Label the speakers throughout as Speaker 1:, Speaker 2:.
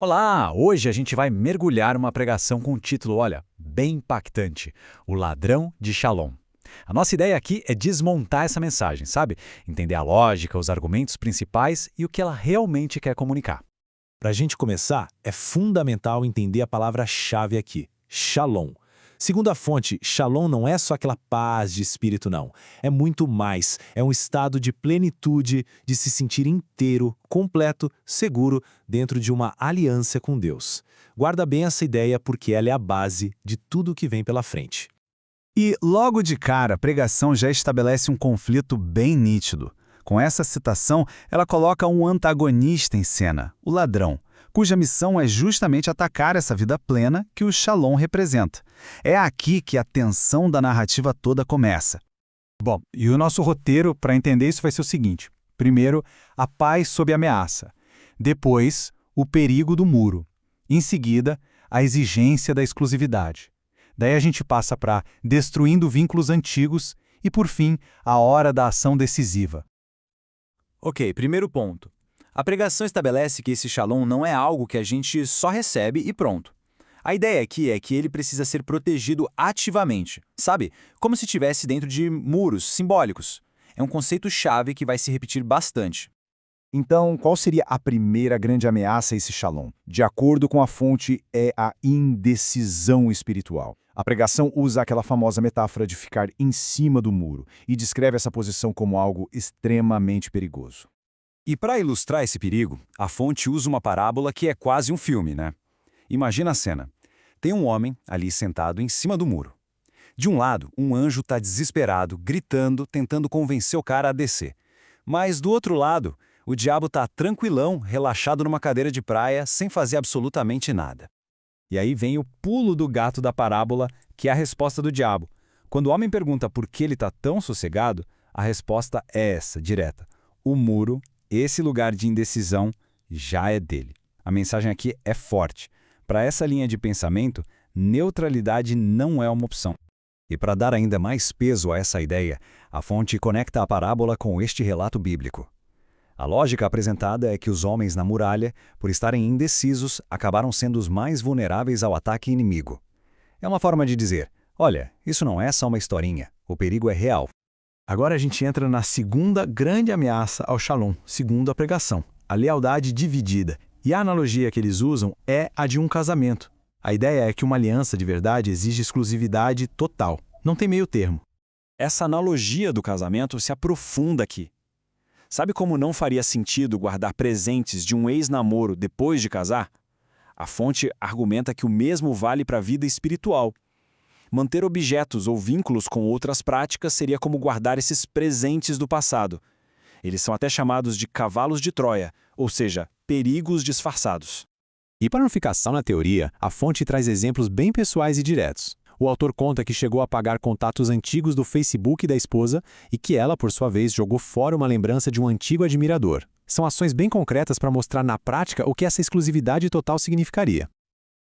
Speaker 1: Olá! Hoje a gente vai mergulhar uma pregação com um título, olha, bem impactante: O Ladrão de Shalom. A nossa ideia aqui é desmontar essa mensagem, sabe? Entender a lógica, os argumentos principais e o que ela realmente quer comunicar.
Speaker 2: Para a gente começar, é fundamental entender a palavra-chave aqui, Shalom. Segundo a fonte, Shalom não é só aquela paz de espírito, não. É muito mais. É um estado de plenitude, de se sentir inteiro, completo, seguro, dentro de uma aliança com Deus. Guarda bem essa ideia porque ela é a base de tudo que vem pela frente.
Speaker 3: E, logo de cara, a pregação já estabelece um conflito bem nítido. Com essa citação, ela coloca um antagonista em cena, o ladrão, cuja missão é justamente atacar essa vida plena que o Shalom representa. É aqui que a tensão da narrativa toda começa. Bom, e o nosso roteiro, para entender isso, vai ser o seguinte. Primeiro, a paz sob ameaça. Depois, o perigo do muro. Em seguida, a exigência da exclusividade. Daí a gente passa para destruindo vínculos antigos e, por fim, a hora da ação decisiva.
Speaker 4: Ok, primeiro ponto. A pregação estabelece que esse shalom não é algo que a gente só recebe e pronto. A ideia aqui é que ele precisa ser protegido ativamente, sabe? Como se estivesse dentro de muros simbólicos. É um conceito-chave que vai se repetir bastante.
Speaker 5: Então, qual seria a primeira grande ameaça a esse Shalom? De acordo com a fonte, é a indecisão espiritual. A pregação usa aquela famosa metáfora de ficar em cima do muro e descreve essa posição como algo extremamente perigoso.
Speaker 4: E para ilustrar esse perigo, a fonte usa uma parábola que é quase um filme, né? Imagina a cena. Tem um homem ali sentado em cima do muro. De um lado, um anjo está desesperado, gritando, tentando convencer o cara a descer. Mas do outro lado, o diabo está tranquilão, relaxado numa cadeira de praia, sem fazer absolutamente nada. E aí vem o pulo do gato da parábola, que é a resposta do diabo. Quando o homem pergunta por que ele está tão sossegado, a resposta é essa, direta. O muro, esse lugar de indecisão, já é dele. A mensagem aqui é forte. Para essa linha de pensamento, neutralidade não é uma opção.
Speaker 1: E para dar ainda mais peso a essa ideia, a fonte conecta a parábola com este relato bíblico. A lógica apresentada é que os homens na muralha, por estarem indecisos, acabaram sendo os mais vulneráveis ao ataque inimigo. É uma forma de dizer, olha, isso não é só uma historinha, o perigo é real.
Speaker 3: Agora a gente entra na segunda grande ameaça ao Shalom, segundo a pregação, a lealdade dividida. E a analogia que eles usam é a de um casamento. A ideia é que uma aliança de verdade exige exclusividade total, não tem meio termo.
Speaker 4: Essa analogia do casamento se aprofunda aqui. Sabe como não faria sentido guardar presentes de um ex-namoro depois de casar? A fonte argumenta que o mesmo vale para a vida espiritual. Manter objetos ou vínculos com outras práticas seria como guardar esses presentes do passado. Eles são até chamados de cavalos de Troia, ou seja, perigos disfarçados.
Speaker 2: E para não ficar só na teoria, a fonte traz exemplos bem pessoais e diretos. O autor conta que chegou a apagar contatos antigos do Facebook da esposa e que ela, por sua vez, jogou fora uma lembrança de um antigo admirador. São ações bem concretas para mostrar na prática o que essa exclusividade total significaria.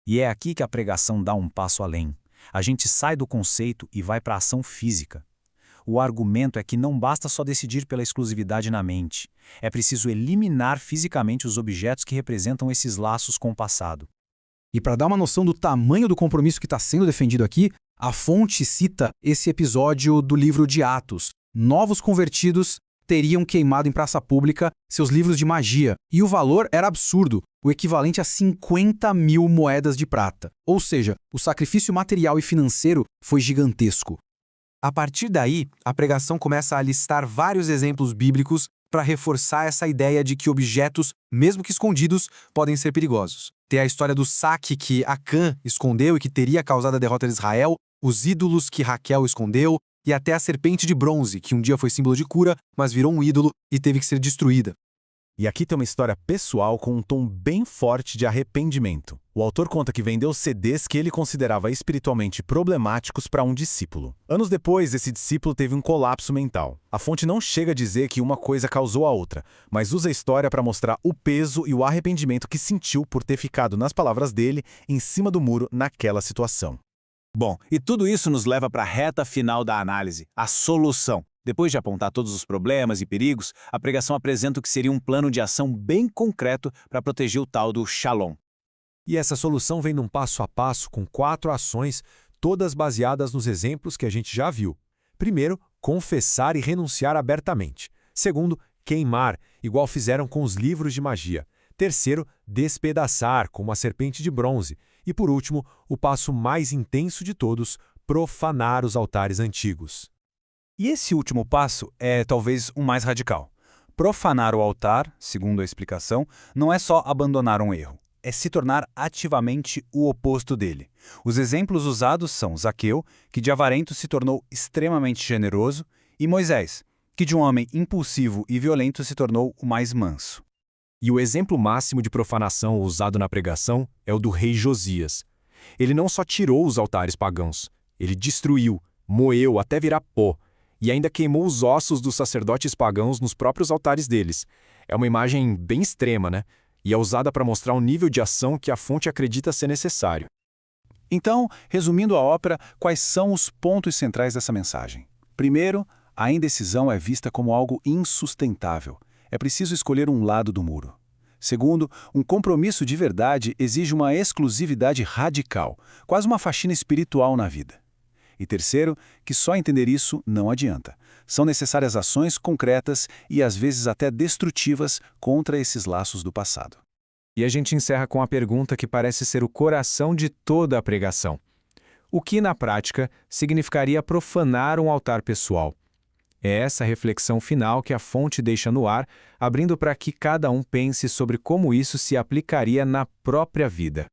Speaker 1: E é aqui que a pregação dá um passo além. A gente sai do conceito e vai para a ação física. O argumento é que não basta só decidir pela exclusividade na mente. É preciso eliminar fisicamente os objetos que representam esses laços com o passado.
Speaker 6: E para dar uma noção do tamanho do compromisso que está sendo defendido aqui, a fonte cita esse episódio do livro de Atos. Novos convertidos teriam queimado em praça pública seus livros de magia, e o valor era absurdo, o equivalente a 50 mil moedas de prata. Ou seja, o sacrifício material e financeiro foi gigantesco. A partir daí, a pregação começa a listar vários exemplos bíblicos para reforçar essa ideia de que objetos, mesmo que escondidos, podem ser perigosos. Tem a história do saque que Acã escondeu e que teria causado a derrota de Israel, os ídolos que Raquel escondeu e até a serpente de bronze, que um dia foi símbolo de cura, mas virou um ídolo e teve que ser destruída.
Speaker 2: E aqui tem uma história pessoal com um tom bem forte de arrependimento. O autor conta que vendeu CDs que ele considerava espiritualmente problemáticos para um discípulo. Anos depois, esse discípulo teve um colapso mental. A fonte não chega a dizer que uma coisa causou a outra, mas usa a história para mostrar o peso e o arrependimento que sentiu por ter ficado, nas palavras dele, em cima do muro naquela situação.
Speaker 7: Bom, e tudo isso nos leva para a reta final da análise, a solução. Depois de apontar todos os problemas e perigos, a pregação apresenta o que seria um plano de ação bem concreto para proteger o tal do Shalom.
Speaker 8: E essa solução vem num passo a passo com 4 ações, todas baseadas nos exemplos que a gente já viu. Primeiro, confessar e renunciar abertamente. Segundo, queimar, igual fizeram com os livros de magia. Terceiro, despedaçar, como a serpente de bronze. E por último, o passo mais intenso de todos, profanar os altares antigos.
Speaker 3: E esse último passo é talvez o mais radical. Profanar o altar, segundo a explicação, não é só abandonar um erro, é se tornar ativamente o oposto dele. Os exemplos usados são Zaqueu, que de avarento se tornou extremamente generoso, e Moisés, que de um homem impulsivo e violento se tornou o mais manso.
Speaker 8: E o exemplo máximo de profanação usado na pregação é o do rei Josias. Ele não só tirou os altares pagãos, ele destruiu, moeu até virar pó, e ainda queimou os ossos dos sacerdotes pagãos nos próprios altares deles. É uma imagem bem extrema, né? E é usada para mostrar o nível de ação que a fonte acredita ser necessário.
Speaker 3: Então, resumindo a ópera, quais são os pontos centrais dessa mensagem? Primeiro, a indecisão é vista como algo insustentável. É preciso escolher um lado do muro. Segundo, um compromisso de verdade exige uma exclusividade radical, quase uma faxina espiritual na vida. E terceiro, que só entender isso não adianta. São necessárias ações concretas e às vezes até destrutivas contra esses laços do passado.
Speaker 8: E a gente encerra com a pergunta que parece ser o coração de toda a pregação. O que, na prática, significaria profanar um altar pessoal? É essa reflexão final que a fonte deixa no ar, abrindo para que cada um pense sobre como isso se aplicaria na própria vida.